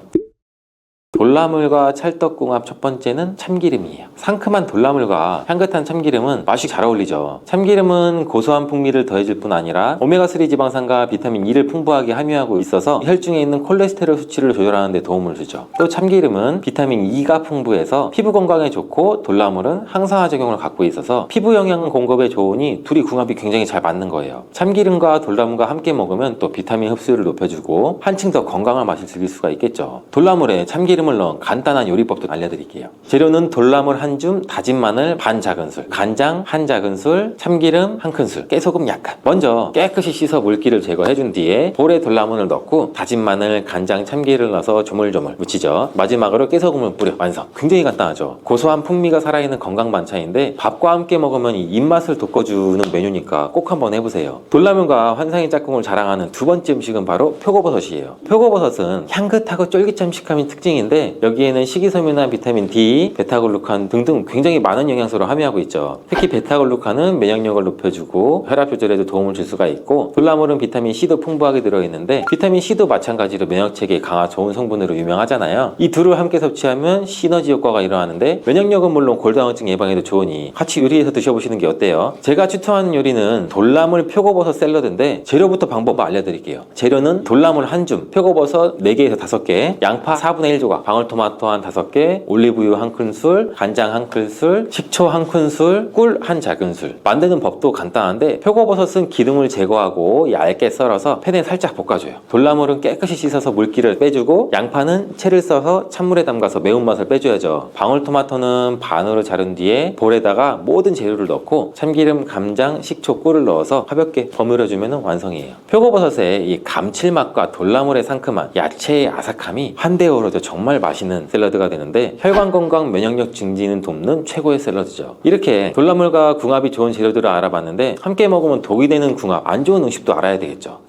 돌나물과 찰떡궁합 첫 번째는 참기름이에요. 상큼한 돌나물과 향긋한 참기름은 맛이 잘 어울리죠. 참기름은 고소한 풍미를 더해줄 뿐 아니라 오메가3 지방산과 비타민 E를 풍부하게 함유하고 있어서 혈중에 있는 콜레스테롤 수치를 조절하는 데 도움을 주죠. 또 참기름은 비타민 E가 풍부해서 피부 건강에 좋고 돌나물은 항산화 작용을 갖고 있어서 피부 영양 공급에 좋으니 둘이 궁합이 굉장히 잘 맞는 거예요. 참기름과 돌나물과 함께 먹으면 또 비타민 흡수율을 높여주고 한층 더 건강한 맛을 즐길 수가 있겠죠. 돌나물에 참기름을 넣은 간단한 요리법도 알려드릴게요. 재료는 돌나물 한 줌, 다진 마늘 반 작은술, 간장 한 작은술, 참기름 한 큰술, 깨소금 약간. 먼저 깨끗이 씻어 물기를 제거해준 뒤에 볼에 돌나물을 넣고 다진 마늘, 간장, 참기름을 넣어서 조물조물 무치죠. 마지막으로 깨소금을 뿌려 완성. 굉장히 간단하죠. 고소한 풍미가 살아있는 건강 반찬인데 밥과 함께 먹으면 이 입맛을 돋궈주는 메뉴니까 꼭 한번 해보세요. 돌나물과 환상의 짝꿍을 자랑하는 두 번째 음식은 바로 표고버섯이에요. 표고버섯은 향긋하고 쫄깃한 식감이 특징인데 여기에는 식이섬유나 비타민 D, 베타글루칸 등등 굉장히 많은 영양소를 함유하고 있죠. 특히 베타글루칸은 면역력을 높여주고 혈압 조절에도 도움을 줄 수가 있고 돌나물은 비타민 C도 풍부하게 들어있는데 비타민 C도 마찬가지로 면역체계에 강화 좋은 성분으로 유명하잖아요. 이 둘을 함께 섭취하면 시너지 효과가 일어나는데 면역력은 물론 골다공증 예방에도 좋으니 같이 요리해서 드셔보시는 게 어때요? 제가 추천하는 요리는 돌나물 표고버섯 샐러드인데 재료부터 방법 알려드릴게요. 재료는 돌나물 한 줌, 표고버섯 4개에서 5개, 양파 4분의 1조각, 방울토마토 한 5개, 올리브유 한 큰술, 간장 한 큰술, 식초 한 큰술, 꿀 한 작은술. 만드는 법도 간단한데 표고버섯은 기름을 제거하고 얇게 썰어서 팬에 살짝 볶아줘요. 돌나물은 깨끗이 씻어서 물기를 빼주고 양파는 채를 써서 찬물에 담가서 매운맛을 빼줘야죠. 방울토마토는 반으로 자른 뒤에 볼에다가 모든 재료를 넣고 참기름, 감장, 식초, 꿀을 넣어서 가볍게 버무려주면 완성이에요. 표고버섯의 이 감칠맛과 돌나물의 상큼한 야채의 아삭함이 한데 어우러져 정말 맛있는 샐러드가 되는데 혈관 건강, 면역력 증진을 돕는 최고의 샐러드죠. 이렇게 돌나물과 궁합이 좋은 재료들을 알아봤는데 함께 먹으면 독이 되는 궁합, 안 좋은 음식도 알아야 되겠죠.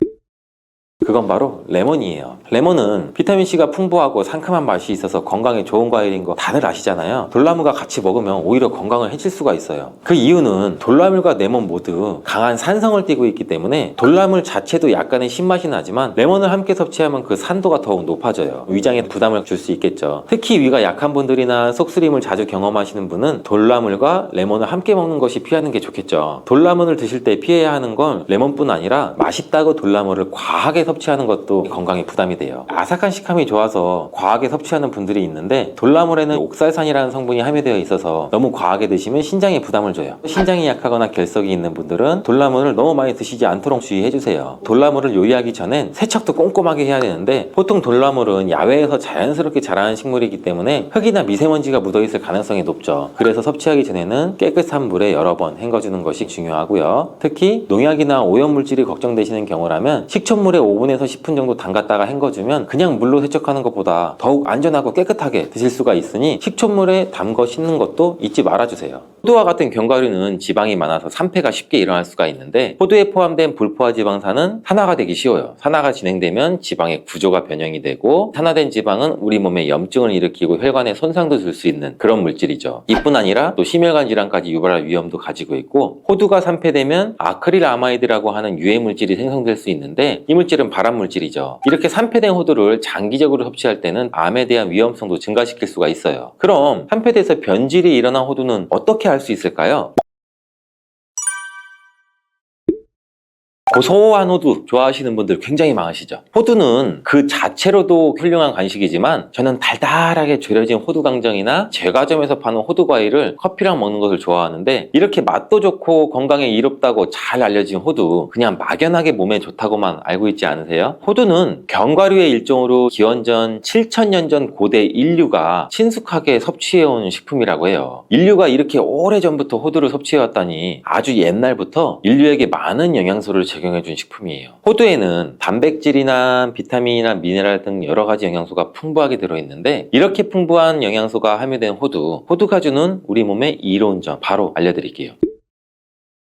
그건 바로 레몬이에요. 레몬은 비타민C가 풍부하고 상큼한 맛이 있어서 건강에 좋은 과일인 거 다들 아시잖아요. 돌나물과 같이 먹으면 오히려 건강을 해칠 수가 있어요. 그 이유는 돌나물과 레몬 모두 강한 산성을 띠고 있기 때문에 돌나물 자체도 약간의 신맛이 나지만 레몬을 함께 섭취하면 그 산도가 더욱 높아져요. 위장에 부담을 줄 수 있겠죠. 특히 위가 약한 분들이나 속쓰림을 자주 경험하시는 분은 돌나물과 레몬을 함께 먹는 것이 피하는 게 좋겠죠. 돌나물을 드실 때 피해야 하는 건 레몬뿐 아니라 맛있다고 돌나물을 과하게 섭취하는 것도 건강에 부담이 돼요. 아삭한 식감이 좋아서 과하게 섭취하는 분들이 있는데 돌나물에는 옥살산이라는 성분이 함유되어 있어서 너무 과하게 드시면 신장에 부담을 줘요. 신장이 약하거나 결석이 있는 분들은 돌나물을 너무 많이 드시지 않도록 주의해주세요. 돌나물을 요리하기 전엔 세척도 꼼꼼하게 해야 되는데 보통 돌나물은 야외에서 자연스럽게 자라는 식물이기 때문에 흙이나 미세먼지가 묻어있을 가능성이 높죠. 그래서 섭취하기 전에는 깨끗한 물에 여러 번 헹궈주는 것이 중요하고요. 특히 농약이나 오염물질이 걱정되시는 경우라면 식초물에 5분에서 10분 정도 담갔다가 헹궈주면 그냥 물로 세척하는 것보다 더욱 안전하고 깨끗하게 드실 수가 있으니 식초물에 담궈 씻는 것도 잊지 말아주세요. 호두와 같은 견과류는 지방이 많아서 산패가 쉽게 일어날 수가 있는데 호두에 포함된 불포화 지방산은 산화가 되기 쉬워요. 산화가 진행되면 지방의 구조가 변형이 되고 산화된 지방은 우리 몸에 염증을 일으키고 혈관에 손상도 줄 수 있는 그런 물질이죠. 이뿐 아니라 또 심혈관 질환까지 유발할 위험도 가지고 있고 호두가 산패되면 아크릴아마이드라고 하는 유해 물질이 생성될 수 있는데 이 물질은 발암 물질이죠. 이렇게 산패된 호두를 장기적으로 섭취할 때는 암에 대한 위험성도 증가시킬 수가 있어요. 그럼 산패돼서 변질이 일어난 호두는 어떻게 알 수 있을까요? 고소한 호두 좋아하시는 분들 굉장히 많으시죠. 호두는 그 자체로도 훌륭한 간식이지만 저는 달달하게 졸여진 호두 강정이나 제과점에서 파는 호두 과일을 커피랑 먹는 것을 좋아하는데, 이렇게 맛도 좋고 건강에 이롭다고 잘 알려진 호두, 그냥 막연하게 몸에 좋다고만 알고 있지 않으세요? 호두는 견과류의 일종으로 기원전 7000년 전 고대 인류가 친숙하게 섭취해온 식품이라고 해요. 인류가 이렇게 오래전부터 호두를 섭취해왔다니 아주 옛날부터 인류에게 많은 영양소를 제공해준 식품이에요. 호두에는 단백질이나 비타민이나 미네랄 등 여러 가지 영양소가 풍부하게 들어있는데, 이렇게 풍부한 영양소가 함유된 호두가 주는 우리 몸에 이로운 점 바로 알려드릴게요.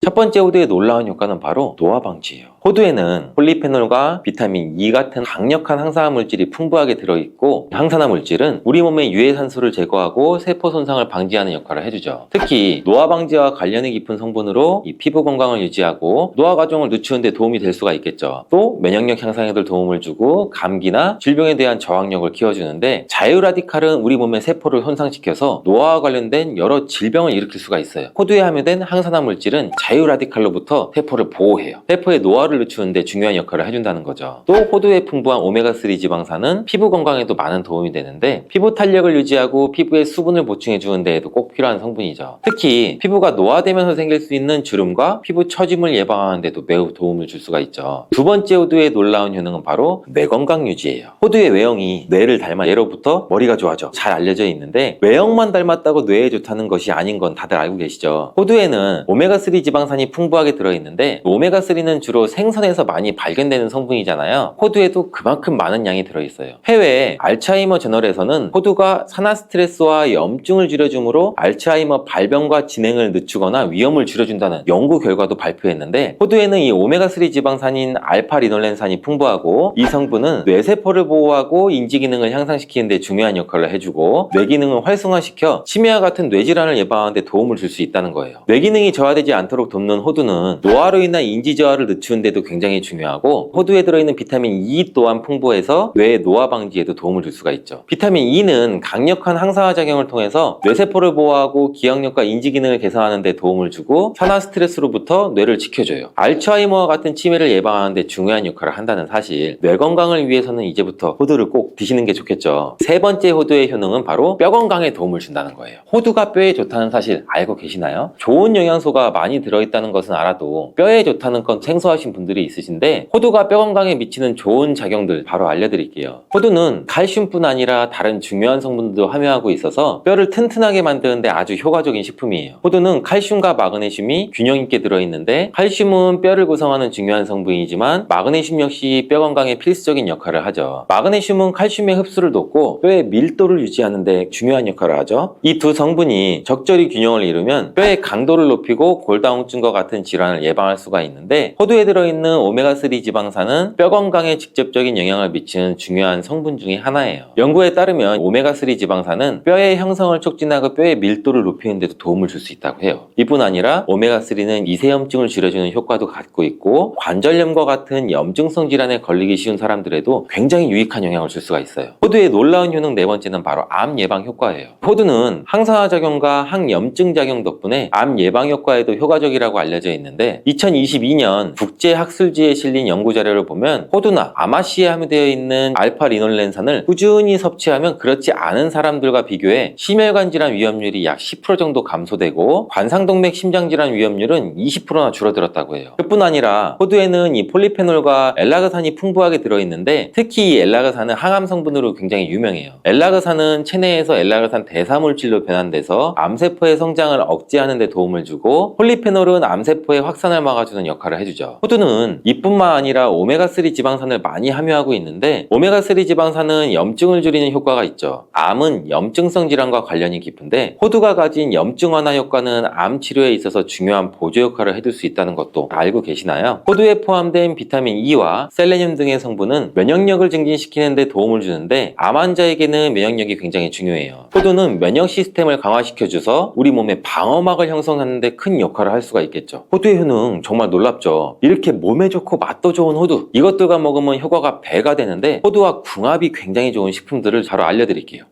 첫 번째 호두의 놀라운 효과는 바로 노화 방지예요. 호두에는 폴리페놀과 비타민 E 같은 강력한 항산화 물질이 풍부하게 들어있고, 항산화 물질은 우리 몸의 유해산소를 제거하고 세포 손상을 방지하는 역할을 해주죠. 특히 노화 방지와 관련이 깊은 성분으로 이 피부 건강을 유지하고 노화 과정을 늦추는 데 도움이 될 수가 있겠죠. 또 면역력 향상에도 도움을 주고 감기나 질병에 대한 저항력을 키워주는데, 자유라디칼은 우리 몸의 세포를 손상시켜서 노화와 관련된 여러 질병을 일으킬 수가 있어요. 호두에 함유된 항산화 물질은 자유라디칼로부터 세포를 보호해요. 세포의 노화를 늦추는데 중요한 역할을 해준다는 거죠. 또 호두에 풍부한 오메가3 지방산은 피부 건강에도 많은 도움이 되는데, 피부 탄력을 유지하고 피부에 수분을 보충해 주는 데에도 꼭 필요한 성분이죠. 특히 피부가 노화되면서 생길 수 있는 주름과 피부 처짐을 예방하는 데도 매우 도움을 줄 수가 있죠. 두 번째 호두의 놀라운 효능은 바로 뇌 건강 유지예요. 호두의 외형이 뇌를 닮아 예로부터 머리가 좋아져 잘 알려져 있는데, 외형만 닮았다고 뇌에 좋다는 것이 아닌 건 다들 알고 계시죠. 호두에는 오메가3 지방산이 풍부하게 들어있는데, 오메가3는 주로 생선에서 많이 발견되는 성분이잖아요. 호두에도 그만큼 많은 양이 들어있어요. 해외 알츠하이머 저널에서는 호두가 산화 스트레스와 염증을 줄여주므로 알츠하이머 발병과 진행을 늦추거나 위험을 줄여준다는 연구 결과도 발표했는데, 호두에는 이 오메가3 지방산인 알파리놀렌산이 풍부하고, 이 성분은 뇌세포를 보호하고 인지 기능을 향상시키는 데 중요한 역할을 해주고, 뇌 기능을 활성화시켜 치매와 같은 뇌질환을 예방하는 데 도움을 줄 수 있다는 거예요. 뇌 기능이 저하되지 않도록 돕는 호두는 노화로 인한 인지 저하를 늦추는 데도 굉장히 중요하고, 호두에 들어있는 비타민 E 또한 풍부해서 뇌의 노화 방지에도 도움을 줄 수가 있죠. 비타민 E는 강력한 항산화 작용을 통해서 뇌세포를 보호하고 기억력과 인지 기능을 개선하는 데 도움을 주고, 산화 스트레스로부터 뇌를 지켜줘요. 알츠하이머와 같은 치매를 예방하는 데 중요한 역할을 한다는 사실, 뇌 건강을 위해서는 이제부터 호두를 꼭 드시는 게 좋겠죠. 세 번째 호두의 효능은 바로 뼈 건강에 도움을 준다는 거예요. 호두가 뼈에 좋다는 사실 알고 계시나요? 좋은 영양소가 많이 들어있다는 것은 알아도 뼈에 좋다는 건 생소하신 분들이 있으신데, 호두가 뼈 건강에 미치는 좋은 작용들 바로 알려드릴게요. 호두는 칼슘뿐 아니라 다른 중요한 성분들도 함유하고 있어서 뼈를 튼튼하게 만드는데 아주 효과적인 식품이에요. 호두는 칼슘과 마그네슘이 균형 있게 들어있는데, 칼슘은 뼈를 구성하는 중요한 성분이지만 마그네슘 역시 뼈 건강에 필수적인 역할을 하죠. 마그네슘은 칼슘의 흡수를 돕고 뼈의 밀도를 유지하는 데 중요한 역할을 하죠. 이 두 성분이 적절히 균형을 이루면 뼈의 강도를 높이고 골다공증과 같은 질환을 예방할 수가 있는데, 호두에 들어있는 오메가3 지방산은 뼈 건강에 직접적인 영향을 미치는 중요한 성분 중에 하나예요. 연구에 따르면 오메가3 지방산은 뼈의 형성을 촉진하고 뼈의 밀도를 높이는 데도 도움을 줄 수 있다고 해요. 이뿐 아니라 오메가3는 이세염증을 줄여주는 효과도 갖고 있고, 관절염과 같은 염증성 질환에 걸리기 쉬운 사람들에도 굉장히 유익한 영향을 줄 수가 있어요. 호두의 놀라운 효능 네 번째는 바로 암 예방 효과예요. 호두는 항산화 작용과 항염증 작용 덕분에 암 예방 효과에도 효과적이라고 알려져 있는데, 2022년 국제학술지에 실린 연구 자료를 보면 호두나 아마씨에 함유되어 있는 알파리놀렌산을 꾸준히 섭취하면 그렇지 않은 사람들과 비교해 심혈관 질환 위험률이 약 10% 정도 감소되고, 관상동맥 심장질환 위험률은 20%나 줄어들었다고 해요. 그뿐 아니라 호두에는 이 폴리페놀과 엘라그산이 풍부하게 들어있는데, 특히 이 엘라그산은 항암 성분으로 굉장히 유명해요. 엘라그산은 체내에서 엘라그산 대사물질로 변환돼서 암세포의 성장을 억제하는 데 도움을 주고, 폴리페놀은 암세포의 확산을 막아주는 역할을 해주죠. 호두는 이뿐만 아니라 오메가3 지방산을 많이 함유하고 있는데, 오메가3 지방산은 염증을 줄이는 효과가 있죠. 암은 염증성 질환과 관련이 깊은데, 호두가 가진 염증 완화 효과는 암 치료에 있어서 중요한 보조 역할을 해줄 수 있다는 것도 알고 계시나요? 호두에 포함된 비타민 E와 셀레늄 등의 성분은 면역력을 증진시키는 데 도움을 주는데, 암 환자에게는 면역력이 굉장히 중요해요. 호두는 면역 시스템을 강화시켜줘서 우리 몸의 방어막을 형성하는 데 큰 역할을 할 수가 있겠죠. 호두의 효능 정말 놀랍죠. 이렇게 몸에 좋고 맛도 좋은 호두, 이것들과 먹으면 효과가 배가 되는데, 호두와 궁합이 굉장히 좋은 식품들을 바로 알려드릴게요.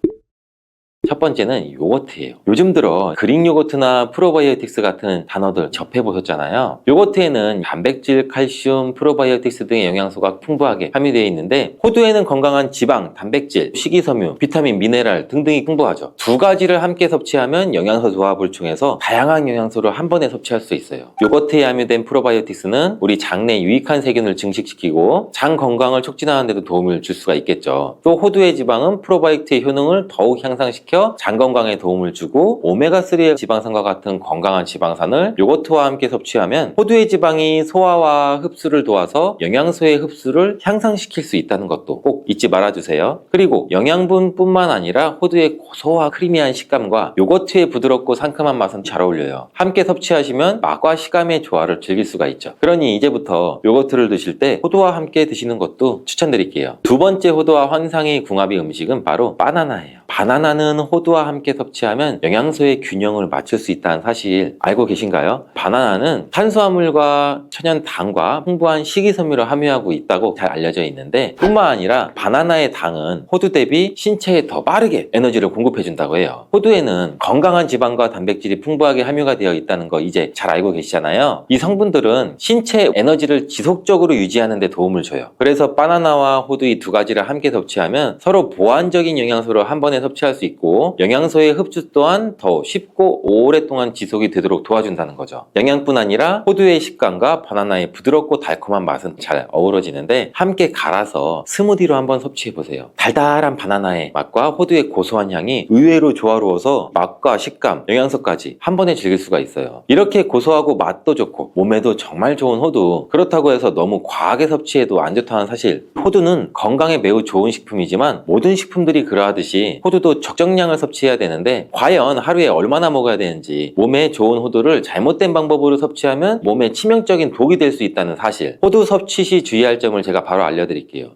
첫 번째는 요거트예요. 요즘 들어 그릭 요거트나 프로바이오틱스 같은 단어들 접해보셨잖아요. 요거트에는 단백질, 칼슘, 프로바이오틱스 등의 영양소가 풍부하게 함유되어 있는데 호두에는 건강한 지방, 단백질, 식이섬유, 비타민, 미네랄 등등이 풍부하죠. 두 가지를 함께 섭취하면 영양소 조합을 통해서 다양한 영양소를 한 번에 섭취할 수 있어요. 요거트에 함유된 프로바이오틱스는 우리 장내에 유익한 세균을 증식시키고 장 건강을 촉진하는 데도 도움을 줄 수가 있겠죠. 또 호두의 지방은 프로바이오틱스의 효능을 더욱 향상시켜 장 건강에 도움을 주고 오메가3의 지방산과 같은 건강한 지방산을 요거트와 함께 섭취하면 호두의 지방이 소화와 흡수를 도와서 영양소의 흡수를 향상시킬 수 있다는 것도 꼭 잊지 말아주세요. 그리고 영양분뿐만 아니라 호두의 고소와 크리미한 식감과 요거트의 부드럽고 상큼한 맛은 잘 어울려요. 함께 섭취하시면 맛과 식감의 조화를 즐길 수가 있죠. 그러니 이제부터 요거트를 드실 때 호두와 함께 드시는 것도 추천드릴게요. 두 번째 호두와 환상의 궁합의 음식은 바로 바나나예요. 바나나는 호두와 함께 섭취하면 영양소의 균형을 맞출 수 있다는 사실 알고 계신가요? 바나나는 탄수화물과 천연당과 풍부한 식이섬유를 함유하고 있다고 잘 알려져 있는데 뿐만 아니라 바나나의 당은 호두 대비 신체에 더 빠르게 에너지를 공급해 준다고 해요. 호두에는 건강한 지방과 단백질이 풍부하게 함유가 되어 있다는 거 이제 잘 알고 계시잖아요. 이 성분들은 신체의 에너지를 지속적으로 유지하는 데 도움을 줘요. 그래서 바나나와 호두 이 두 가지를 함께 섭취하면 서로 보완적인 영양소를 한 번에 섭취할 수 있고 영양소의 흡수 또한 더 쉽고 오랫동안 지속이 되도록 도와준다는 거죠. 영양뿐 아니라 호두의 식감과 바나나의 부드럽고 달콤한 맛은 잘 어우러지는데 함께 갈아서 스무디로 한번 섭취해보세요. 달달한 바나나의 맛과 호두의 고소한 향이 의외로 조화로워서 맛과 식감, 영양소까지 한 번에 즐길 수가 있어요. 이렇게 고소하고 맛도 좋고 몸에도 정말 좋은 호두, 그렇다고 해서 너무 과하게 섭취해도 안 좋다는 사실. 호두는 건강에 매우 좋은 식품이지만 모든 식품들이 그러하듯이 호두도 적정량을 섭취해야 되는데 과연 하루에 얼마나 먹어야 되는지, 몸에 좋은 호두를 잘못된 방법으로 섭취하면 몸에 치명적인 독이 될 수 있다는 사실. 호두 섭취 시 주의할 점을 제가 바로 알려드릴게요.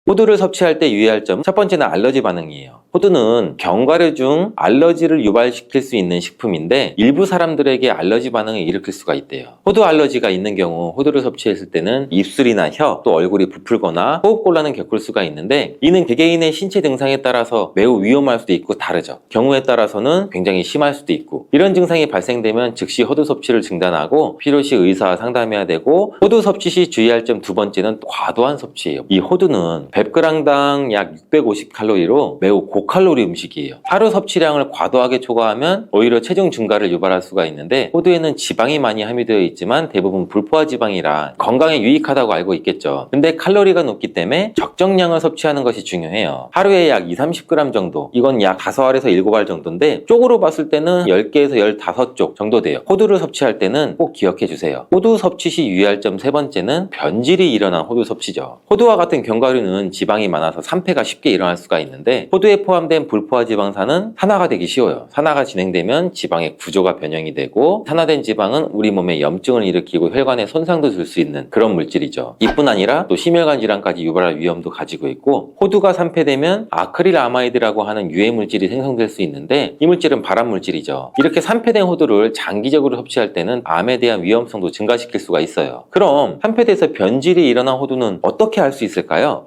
호두를 섭취할 때 유의할 점, 첫 번째는 알러지 반응이에요. 호두는 견과류 중 알러지를 유발시킬 수 있는 식품인데 일부 사람들에게 알러지 반응을 일으킬 수가 있대요. 호두 알러지가 있는 경우 호두를 섭취했을 때는 입술이나 혀, 또 얼굴이 부풀거나 호흡곤란을 겪을 수가 있는데 이는 개개인의 신체 증상에 따라서 매우 위험할 수도 있고 다르죠. 경우에 따라서는 굉장히 심할 수도 있고 이런 증상이 발생되면 즉시 호두 섭취를 중단하고 필요시 의사와 상담해야 되고 호두 섭취 시 주의할 점 두 번째는 과도한 섭취예요. 이 호두는 100g당 약 650칼로리로 매우 고칼로리 음식이에요. 하루 섭취량을 과도하게 초과하면 오히려 체중 증가를 유발할 수가 있는데 호두에는 지방이 많이 함유되어 있지만 대부분 불포화 지방이라 건강에 유익하다고 알고 있겠죠. 근데 칼로리가 높기 때문에 적정량을 섭취하는 것이 중요해요. 하루에 약 20-30g 정도, 이건 약 5알에서 7알 정도인데 쪽으로 봤을 때는 10개에서 15쪽 정도 돼요. 호두를 섭취할 때는 꼭 기억해 주세요. 호두 섭취 시 유의할 점 세 번째는 변질이 일어난 호두 섭취죠. 호두와 같은 견과류는 지방이 많아서 산패가 쉽게 일어날 수가 있는데 호두에 포함된 불포화 지방산은 산화가 되기 쉬워요. 산화가 진행되면 지방의 구조가 변형이 되고 산화된 지방은 우리 몸에 염증을 일으키고 혈관에 손상도 줄 수 있는 그런 물질이죠. 이뿐 아니라 또 심혈관 질환까지 유발할 위험도 가지고 있고 호두가 산패되면 아크릴아마이드라고 하는 유해 물질이 생성될 수 있는데 이 물질은 발암 물질이죠. 이렇게 산패된 호두를 장기적으로 섭취할 때는 암에 대한 위험성도 증가시킬 수가 있어요. 그럼 산패돼서 변질이 일어난 호두는 어떻게 알 수 있을까요?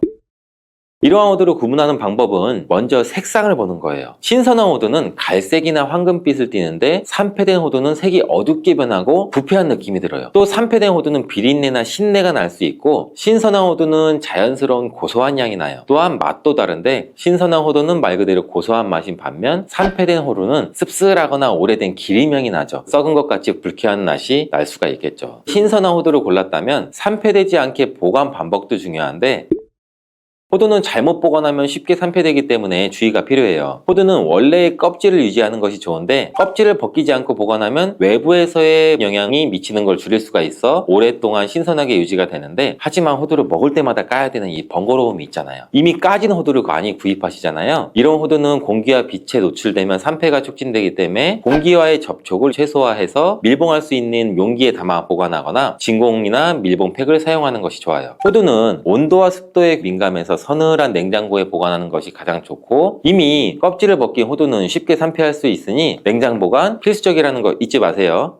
이러한 호두를 구분하는 방법은 먼저 색상을 보는 거예요. 신선한 호두는 갈색이나 황금빛을 띠는데 산패된 호두는 색이 어둡게 변하고 부패한 느낌이 들어요. 또 산패된 호두는 비린내나 신내가 날 수 있고 신선한 호두는 자연스러운 고소한 향이 나요. 또한 맛도 다른데 신선한 호두는 말 그대로 고소한 맛인 반면 산패된 호두는 씁쓸하거나 오래된 기름향이 나죠. 썩은 것 같이 불쾌한 맛이 날 수가 있겠죠. 신선한 호두를 골랐다면 산패되지 않게 보관 방법도 중요한데 호두는 잘못 보관하면 쉽게 산패되기 때문에 주의가 필요해요. 호두는 원래의 껍질을 유지하는 것이 좋은데 껍질을 벗기지 않고 보관하면 외부에서의 영향이 미치는 걸 줄일 수가 있어 오랫동안 신선하게 유지가 되는데 하지만 호두를 먹을 때마다 까야 되는 이 번거로움이 있잖아요. 이미 까진 호두를 많이 구입하시잖아요. 이런 호두는 공기와 빛에 노출되면 산패가 촉진되기 때문에 공기와의 접촉을 최소화해서 밀봉할 수 있는 용기에 담아 보관하거나 진공이나 밀봉팩을 사용하는 것이 좋아요. 호두는 온도와 습도에 민감해서 서늘한 냉장고에 보관하는 것이 가장 좋고 이미 껍질을 벗긴 호두는 쉽게 산패할 수 있으니 냉장 보관 필수적이라는 거 잊지 마세요.